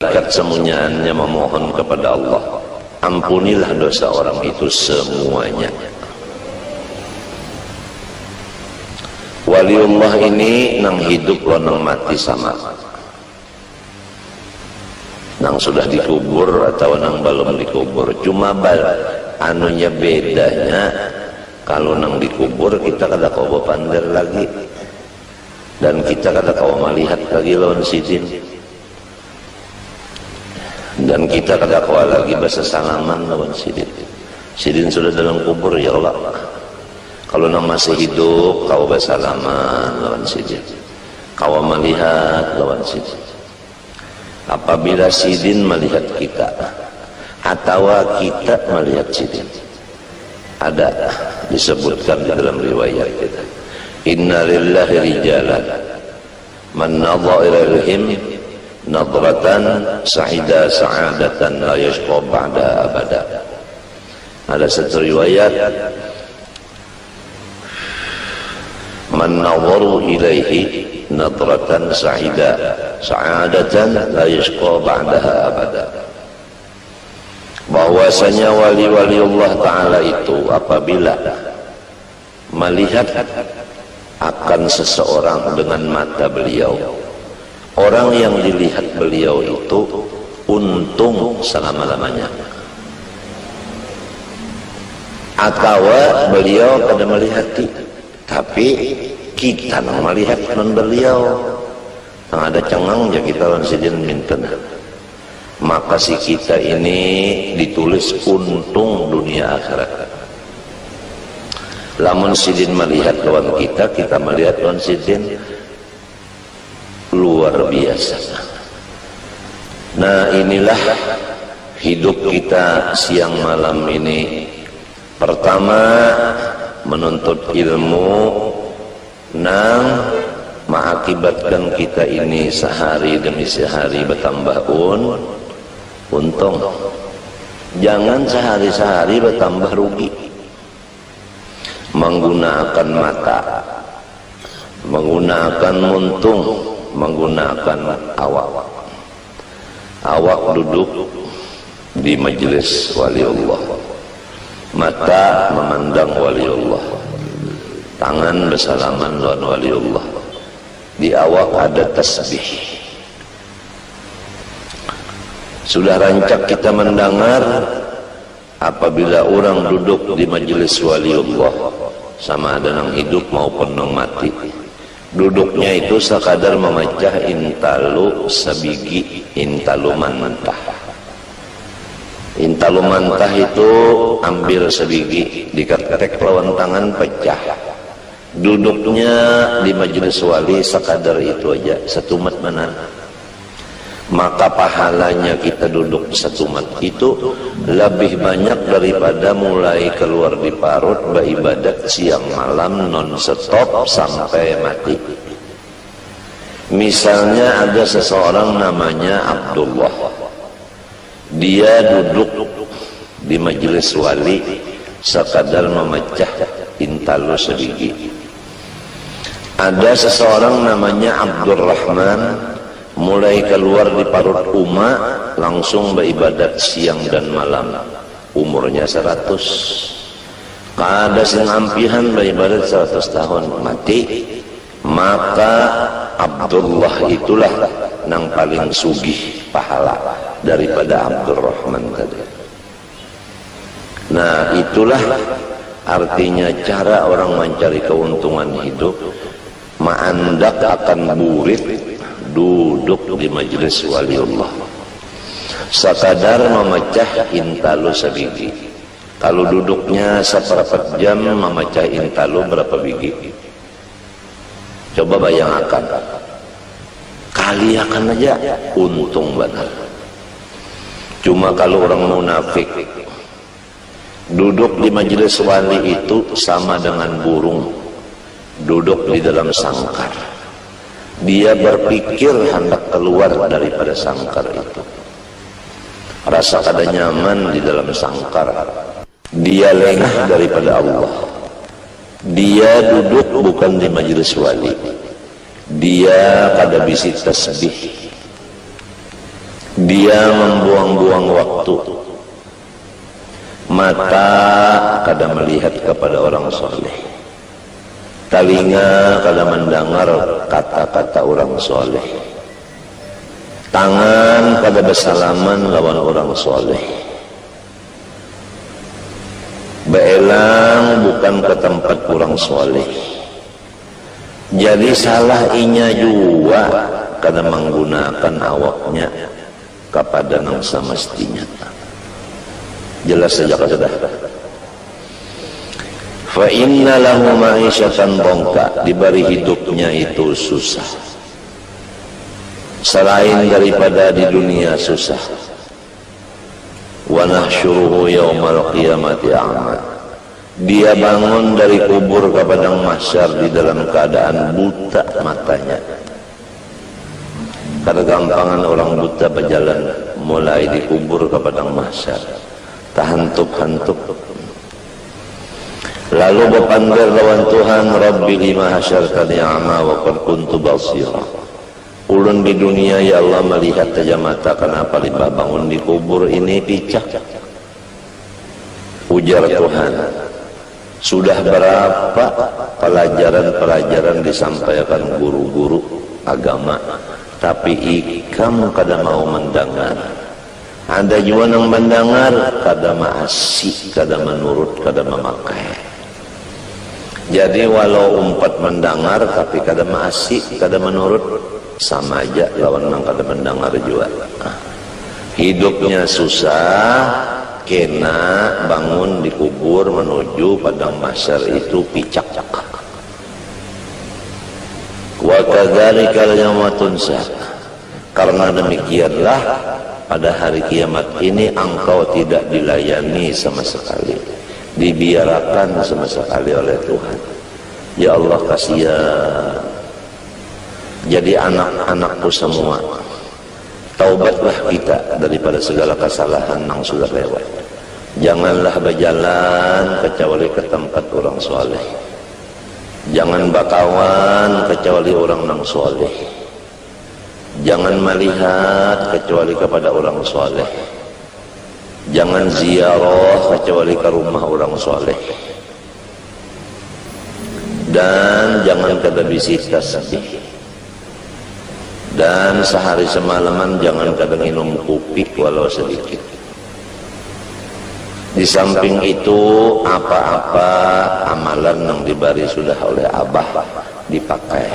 Malaikat semuanya memohon kepada Allah, ampunilah dosa orang itu semuanya. Waliullah ini nang hidup lo nang mati sama, nang sudah dikubur atau nang belum dikubur. Cuma anunya bedanya, kalau nang dikubur kita kada kau pander lagi, dan kita kada kau melihat lagi lawan sidin, dan kita kada kau lagi bahasa salaman lawan sidin. Sidin sudah dalam kubur, ya Allah. Kalau nang masih hidup kau bahasa salaman lawan sidin, kau melihat lawan sidin. Apabila sidin melihat kita atau kita melihat sidin, ada disebutkan dalam riwayat kita, inna lillahi rijalan man nadhara ilaihim nadratan sa'ida sa'adatan la yashqa ba'da abada. Ada satu riwayat, man nadharu ilaihi nadratan sa'ida sa'adatan la yashqa ba'daha abada. Bahwasanya wali-wali Allah Ta'ala itu apabila melihat akan seseorang dengan mata beliau, orang yang dilihat beliau itu untung selama-lamanya. Atau beliau kada melihati, tapi kita nang melihat non beliau, nang ada cengang ya kita lawan sidin minta, maka si kita ini ditulis untung dunia akhirat. Lamun sidin melihat lawan kita, kita melihat lawan sidin, luar biasa. Nah, inilah hidup kita siang malam ini. Pertama, menuntut ilmu nang mengakibatkan kita ini sehari demi sehari bertambah untung. Jangan sehari-sehari bertambah rugi. Menggunakan mata, menggunakan muntung, menggunakan awak. Awak duduk di majelis waliullah, mata memandang waliullah, tangan bersalaman lawan waliullah, di awak ada tasbih. Sudah rancak kita mendengar apabila orang duduk di majelis waliullah, sama ada nang hidup maupun nang mati, duduknya itu sekadar memecah intalu sabigi, intalu mantah. Intalu mantah itu ambil sabigi, diketek lawan tangan pecah. Duduknya di majelis wali sekadar itu aja, satu mat mana. Maka pahalanya kita duduk satu mat itu lebih banyak daripada mulai keluar di parut beribadat siang malam non-stop sampai mati. Misalnya ada seseorang namanya Abdullah, dia duduk di majelis wali sekadar memecah intalu sedikit. Ada seseorang namanya Abdurrahman, mulai keluar di parut Uma langsung beribadat siang dan malam, umurnya 100. Kada sing ampihan beribadat 100 tahun mati. Maka Abdullah itulah nang paling sugih pahala daripada Abdurrahman tadi. Nah, itulah artinya cara orang mencari keuntungan hidup. Ma'andak akan burit duduk di majelis waliullah, sekadar memecah intalu sabigi. Kalau duduknya seperempat jam memecah intalu berapa biji? Coba bayangkan, kaliakan aja untung benar. Cuma kalau orang munafik duduk di majelis wali itu sama dengan burung duduk di dalam sangkar. Dia berpikir hendak keluar daripada sangkar itu, rasa kada nyaman di dalam sangkar. Dia lengah daripada Allah. Dia duduk bukan di majelis wali, dia kada bisi tasbih, dia membuang-buang waktu. Mata kada melihat kepada orang soleh, telinga kada mendengar kata-kata orang soleh, tangan kada bersalaman lawan orang soleh, beelang bukan ke tempat orang soleh. Jadi salah inya juga kada menggunakan awaknya kepada nang semestinya. Jelas saja sudah. Fa inna lahu ma'isyatan dongka, diberi hidupnya itu susah. Selain daripada di dunia susah. Wa nahsyuruhu yaumal qiyamati a'ma. Dia bangun dari kubur ke padang mahsyar di dalam keadaan buta matanya. Kegampangan orang buta berjalan mulai di kubur ke padang mahsyar. Tahantup-hantup. Lalu berpanggil lawan Tuhan, Rabbi lima hasyartani a'ma wa qad kuntu basira. Ulun di dunia ya Allah melihat saja mata, kenapa limbah bangun di kubur ini picak? Ujar Tuhan, sudah berapa pelajaran-pelajaran disampaikan guru-guru agama, tapi ikam kada mau mendengar. Ada juga yang mendengar kada maasih, kada menurut, kada memakai. Jadi walau umpat mendengar tapi kada maasih, kada menurut, sama aja lawan nang kada mendengar juga. Hidupnya susah, kena bangun di kubur menuju padang mahsyar itu picak. Wa kadzalika yauma tunsa. Karena demikianlah pada hari kiamat ini engkau tidak dilayani sama sekali, dibiarkan sama sekali oleh Tuhan. Ya Allah kasihan. Jadi anak-anakku semua, taubatlah kita daripada segala kesalahan yang sudah lewat. Janganlah berjalan kecuali ke tempat orang soleh. Jangan berkawan kecuali orang yang soleh. Jangan melihat kecuali kepada orang soleh. Jangan ziarah kecuali ke rumah orang soleh. Dan jangan kada bisita sedih. Dan sehari semalaman jangan kada minum kopi walau sedikit. Di samping itu apa-apa amalan yang diberi sudah oleh Abah dipakai.